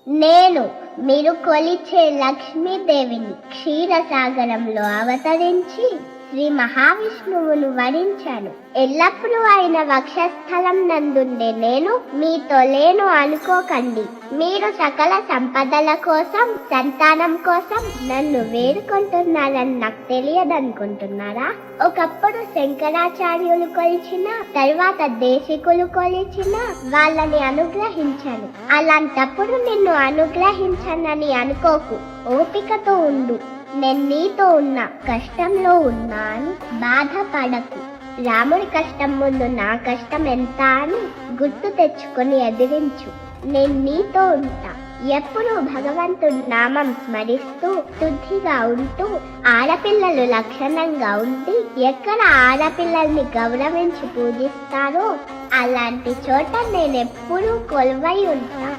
నేను మీరు కొలిచే లక్ష్మీదేవిని క్షీరసాగరంలో అవతరించి శ్రీ మహావిష్ణువును వరించాను. ఎల్లప్పుడూ ఆయన వక్షస్థలం నందుండే నేను మీతో లేను అనుకోకండి. మీరు సకల సంపదల కోసం, సంతానం కోసం నన్ను వేడుకుంటున్నారని నాకు తెలియదనుకుంటున్నారా? ఒకప్పుడు శంకరాచార్యులు కొలిచిన, తర్వాత దేశికులు కొలిచిన వాళ్ళని అనుగ్రహించాను. అలాంటప్పుడు నిన్ను అనుగ్రహించానని అనుకోకు. ఓపికతో ఉండు. నేను నీతో ఉన్నా, కష్టంలో ఉన్నా అని బాధపడకు. రాముడి కష్టం ముందు నా కష్టం ఎంత అని గుర్తు తెచ్చుకొని ఎదిరించు. నేను నీతో ఉంటా. ఎప్పుడూ భగవంతుడి నామం స్మరిస్తూ శుద్ధిగా ఉంటూ ఆడపిల్లలు లక్షణంగా ఉండి ఎక్కడ ఆడపిల్లల్ని గౌరవించి పూజిస్తారో అలాంటి చోట నేనెప్పుడూ కొలువై ఉంటా.